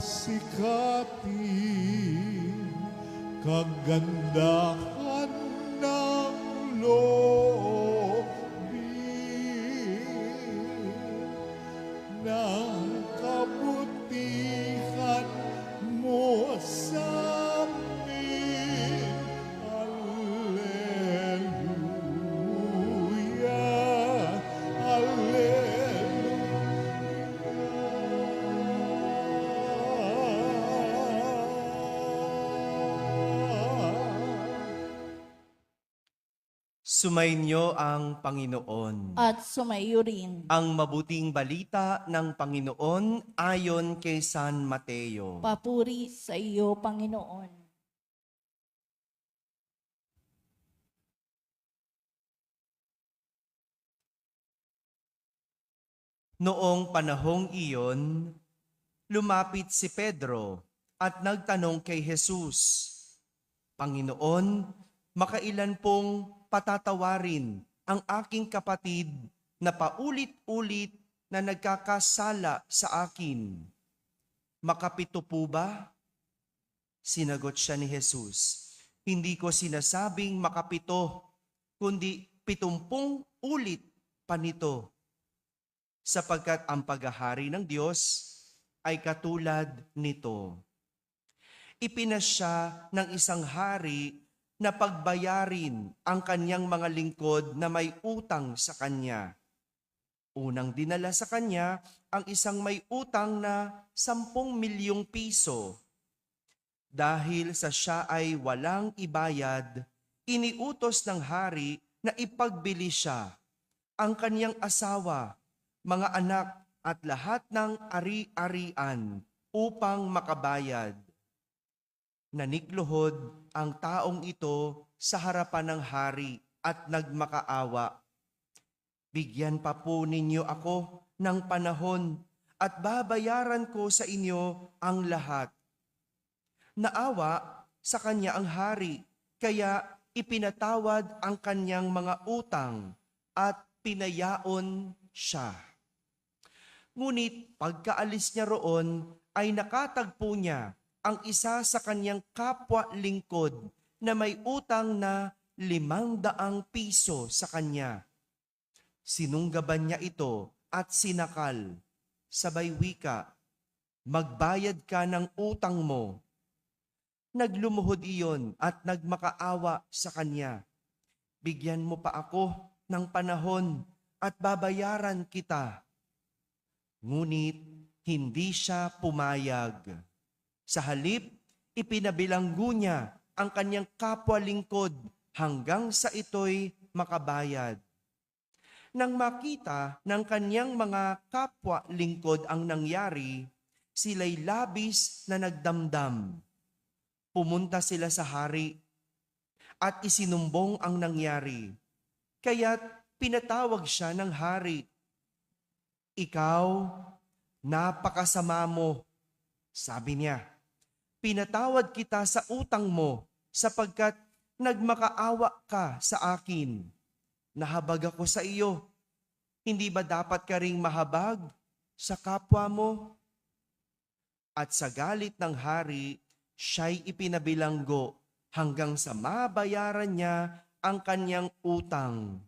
pasikatin kagandahan ng loobin ng kabutihan mo sa amin. Alleluia, alleluia. Sumainyo ang Panginoon. At sumayo rin. Ang mabuting balita ng Panginoon ayon kay San Mateo. Papuri sa iyo, Panginoon. Noong panahong iyon, lumapit si Pedro at nagtanong kay Jesus, Panginoon, makailan pong patatawarin ang aking kapatid na paulit-ulit na nagkakasala sa akin? Makapito po ba? Sinagot siya ni Jesus, hindi ko sinasabing makapito, kundi 70 ulit pa nito. Sapagkat ang paghahari ng Diyos ay katulad nito. Ipinasya ng isang hari na pagbayarin ang kanyang mga lingkod na may utang sa kanya. Unang dinala sa kanya ang isang may utang na 10 milyong piso. Dahil sa siya ay walang ibayad, iniutos ng hari na ipagbili siya, ang kanyang asawa, mga anak at lahat ng ari-arian upang makabayad. Nanikluhod ang taong ito sa harapan ng hari at nagmakaawa. Bigyan pa po ninyo ako ng panahon at babayaran ko sa inyo ang lahat. Naawa sa kanya ang hari, kaya ipinatawad ang kanyang mga utang at pinayaon siya. Ngunit pagkaalis niya roon ay nakatagpo niya ang isa sa kanyang kapwa lingkod na may utang na 500 piso sa kanya. Sinunggaban niya ito at sinakal. Sabay wika, magbayad ka ng utang mo. Naglumuhod iyon at nagmakaawa sa kanya. Bigyan mo pa ako ng panahon at babayaran kita. Ngunit hindi siya pumayag. Sa halip, ipinabilanggo niya ang kanyang kapwa lingkod hanggang sa ito'y makabayad. Nang makita ng kanyang mga kapwa lingkod ang nangyari, sila'y labis na nagdamdam. Pumunta sila sa hari at isinumbong ang nangyari. Kaya't pinatawag siya ng hari. Ikaw, napakasama mo, sabi niya. Pinatawad kita sa utang mo sapagkat nagmakaawa ka sa akin. Nahabag ako sa iyo. Hindi ba dapat ka ring mahabag sa kapwa mo? At sa galit ng hari, siya'y ipinabilanggo hanggang sa mabayaran niya ang kanyang utang.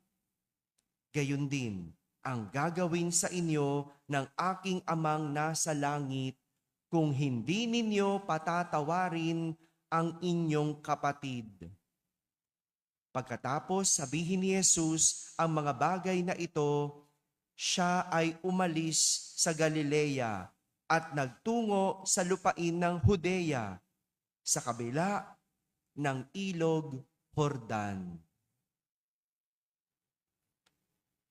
Gayon din ang gagawin sa inyo ng aking amang nasa langit kung hindi ninyo patatawarin ang inyong kapatid. Pagkatapos sabihin ni Jesus ang mga bagay na ito, siya ay umalis sa Galilea at nagtungo sa lupain ng Judea sa kabila ng ilog Jordan.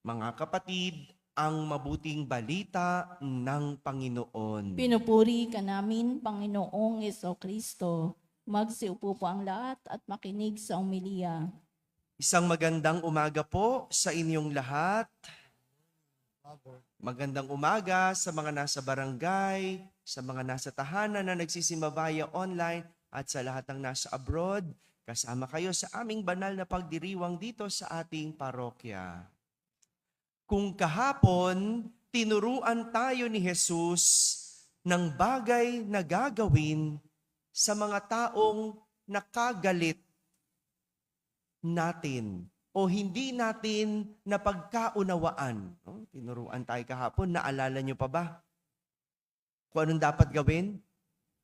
Mga kapatid, ang mabuting balita ng Panginoon. Pinupuri ka namin, Panginoong Jesucristo. Magsiupo po ang lahat at makinig sa umilya. Isang magandang umaga po sa inyong lahat. Magandang umaga sa mga nasa barangay, sa mga nasa tahanan na nagsisimba online at sa lahat ng nasa abroad. Kasama kayo sa aming banal na pagdiriwang dito sa ating parokya. Kung kahapon, tinuruan tayo ni Jesus ng bagay na gagawin sa mga taong nakagalit natin o hindi natin napagkaunawaan. No? Tinuruan tayo kahapon, naalala nyo pa ba? Kung anong dapat gawin?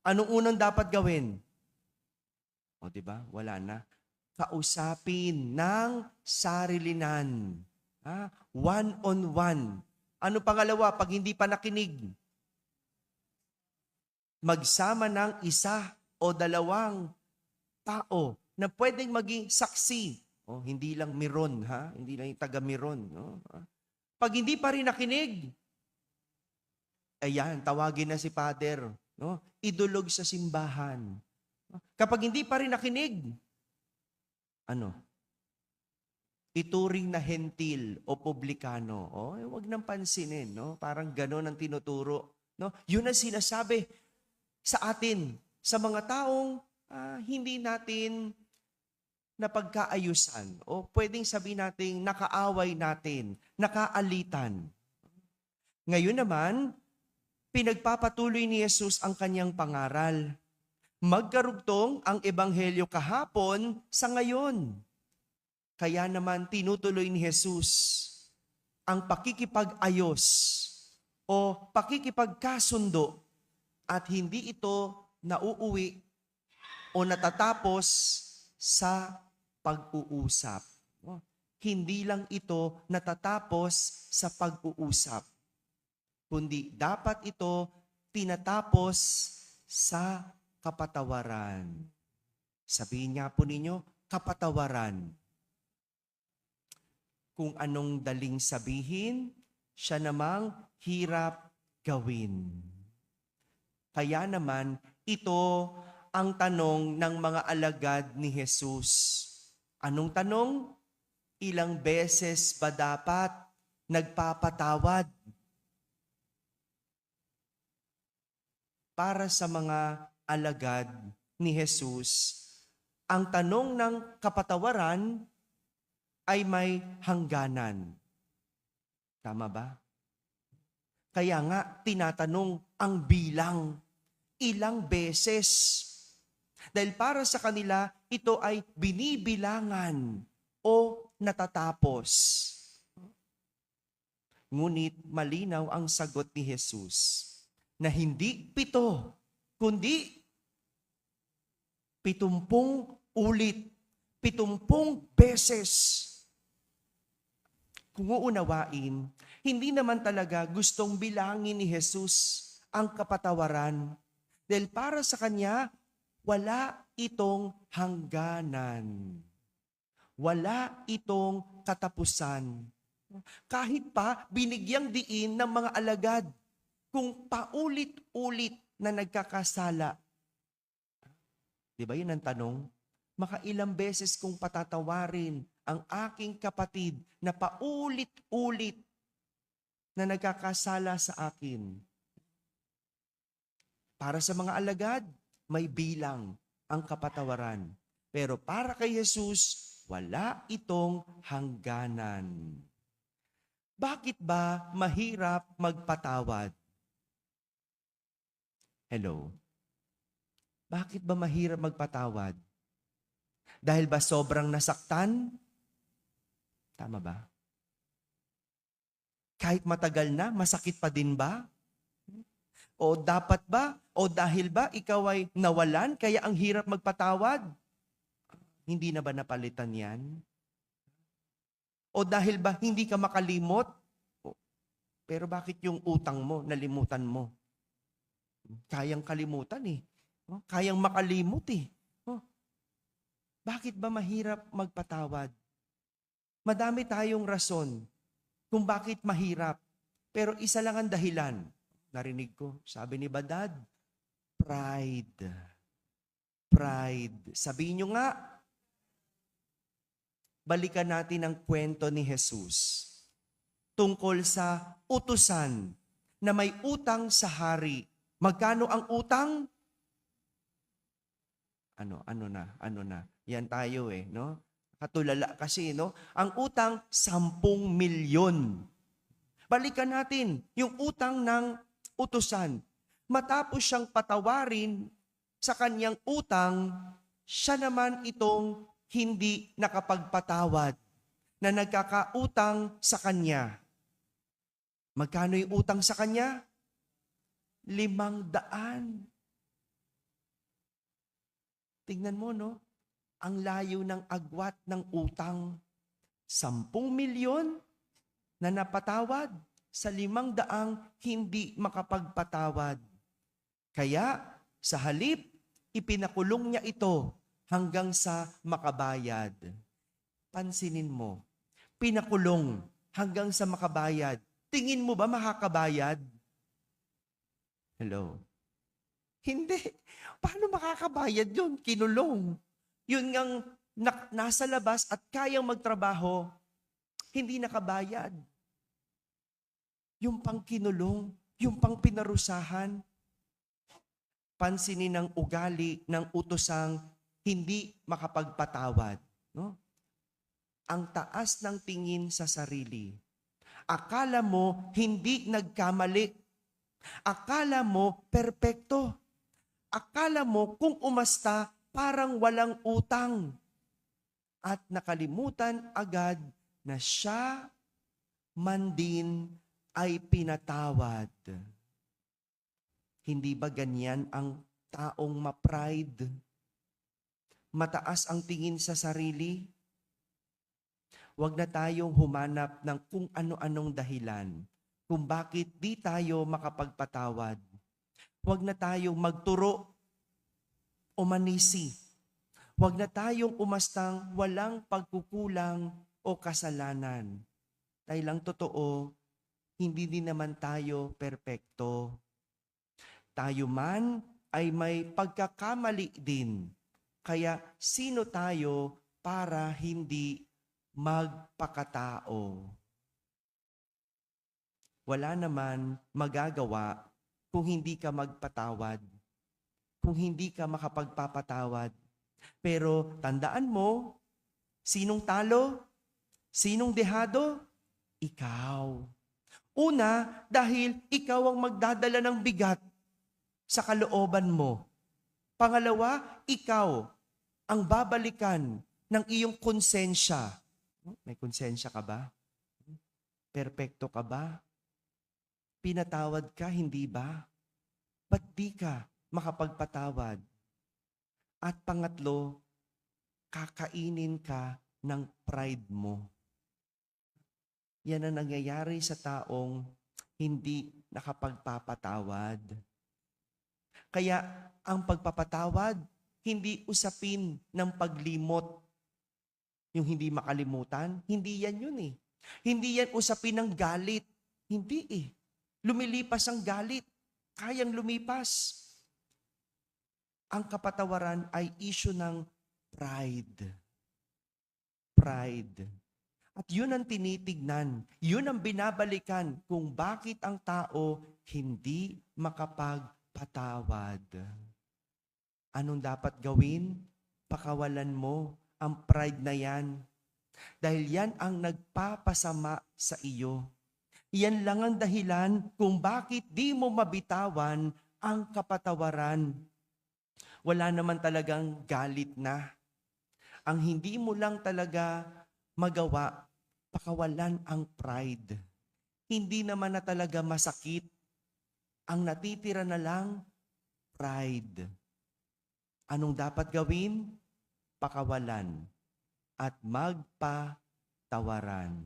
Anong unang dapat gawin? O di ba? Wala na. Kausapin ng sarilinan. One-on-one. Ano pangalawa pag hindi pa nakinig? Magsama ng isa o dalawang tao na pwedeng maging saksi. Hindi lang miron, ha? Hindi lang yung taga-miron. No? Pag hindi pa rin nakinig, ayan, tawagin na si Father. No? Idulog sa simbahan. Kapag hindi pa rin nakinig, ituring na hentil o publikano. Huwag nang pansinin. No? Parang gano'n ang tinuturo. No? Yun ang sinasabi sa atin, sa mga taong hindi natin napagkaayusan o pwedeng sabihin natin nakaaway natin, nakaalitan. Ngayon naman, pinagpapatuloy ni Jesus ang kanyang pangaral. Magkarugtong ang ebanghelyo kahapon sa ngayon. Kaya naman tinutuloy ni Jesus ang pakikipag-ayos o pakikipagkasundo at hindi ito nauuwi o natatapos sa pag-uusap. Hindi lang ito natatapos sa pag-uusap, kundi dapat ito tinatapos sa kapatawaran. Sabihin nga po ninyo, kapatawaran. Kung anong daling sabihin, siya namang hirap gawin. Kaya naman, ito ang tanong ng mga alagad ni Jesus. Anong tanong? Ilang beses ba dapat nagpapatawad? Para sa mga alagad ni Jesus, ang tanong ng kapatawaran ay may hangganan. Tama ba? Kaya nga, tinatanong ang bilang. Ilang beses. Dahil para sa kanila, ito ay binibilangan o natatapos. Ngunit malinaw ang sagot ni Jesus na hindi 7, kundi 70 ulit, 70 beses. Kung uunawain, hindi naman talaga gustong bilangin ni Jesus ang kapatawaran. Dahil para sa kanya, wala itong hangganan. Wala itong katapusan. Kahit pa binigyang diin ng mga alagad kung paulit-ulit na nagkakasala. Di ba yun ang tanong? Makailang beses kong patatawarin ang aking kapatid na paulit-ulit na nagkakasala sa akin. Para sa mga alagad, may bilang ang kapatawaran. Pero para kay Jesus, wala itong hangganan. Bakit ba mahirap magpatawad? Hello? Bakit ba mahirap magpatawad? Dahil ba sobrang nasaktan? Tama ba? Kahit matagal na, masakit pa din ba? O dapat ba? O dahil ba ikaw ay nawalan kaya ang hirap magpatawad? Hindi na ba napalitan yan? O dahil ba hindi ka makalimot? Pero bakit yung utang mo, nalimutan mo? Kayang kalimutan eh. Kayang makalimot eh. Bakit ba mahirap magpatawad? Madami tayong rason kung bakit mahirap. Pero isa lang ang dahilan. Narinig ko, sabi ni Badad, pride. Pride. Sabihin nyo nga, balikan natin ang kwento ni Jesus tungkol sa utusan na may utang sa hari. Magkano ang utang? Ano na? Yan tayo no? Katulala kasi, no? Ang utang, 10 milyon. Balikan natin yung utang ng utusan. matapos siyang patawarin sa kanyang utang, siya naman itong hindi nakapagpatawad na nagkakautang sa kanya. Magkano yung utang sa kanya? 500. Tingnan mo, no? Ang layo ng agwat ng utang. 10 milyon na napatawad sa 500 hindi makapagpatawad. Kaya sa halip, ipinakulong niya ito hanggang sa makabayad. Pansinin mo, pinakulong hanggang sa makabayad. Tingin mo ba makakabayad? Hello? Hindi. Paano makakabayad yun? Kinulong. Yun ngang nasa labas at kayang magtrabaho, hindi nakabayad. Yung pang kinulong, yung pang pinarusahan, pansinin ang ugali ng utosang hindi makapagpatawad. No? Ang taas ng tingin sa sarili. Akala mo hindi nagkamali. Akala mo perpekto. Akala mo kung umasta parang walang utang. At nakalimutan agad na siya man din ay pinatawad. Hindi ba ganyan ang taong ma-pride? Mataas ang tingin sa sarili? Huwag na tayong humanap ng kung ano-anong dahilan kung bakit di tayo makapagpatawad. Huwag na tayong magturo o manisi. Huwag na tayong umastang walang pagkukulang o kasalanan. Dahil lang totoo, hindi din naman tayo perpekto. Tayo man ay may pagkakamali din. Kaya sino tayo para hindi magpakatao? Wala naman magagawa kung hindi ka magpatawad, kung hindi ka makapagpapatawad. Pero tandaan mo, sinong talo? Sinong dehado? Ikaw. Una, dahil ikaw ang magdadala ng bigat sa kalooban mo. Pangalawa, ikaw ang babalikan ng iyong konsensya. May konsensya ka ba? Perpekto ka ba? Pinatawad ka, hindi ba? Ba't di ka makapagpatawad? At pangatlo, kakainin ka ng pride mo. Yan ang nangyayari sa taong hindi nakapagpapatawad. Kaya ang pagpapatawad, hindi usapin ng paglimot. Yung hindi makalimutan, hindi yan yun eh. Hindi yan usapin ng galit. Hindi eh. Lumilipas ang galit. Kayang lumipas. Ang kapatawaran ay issue ng pride. Pride. At yun ang tinitignan. Yun ang binabalikan kung bakit ang tao hindi makapagpatawad. Anong dapat gawin? Pakawalan mo ang pride na yan. Dahil yan ang nagpapasama sa iyo. Yan lang ang dahilan kung bakit di mo mabitawan ang kapatawaran. Wala naman talagang galit na. Ang hindi mo lang talaga magawa, pakawalan ang pride. Hindi naman na talaga masakit. Ang natitira na lang, pride. Anong dapat gawin? Pakawalan at magpatawaran.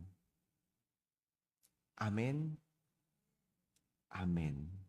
Amen? Amen.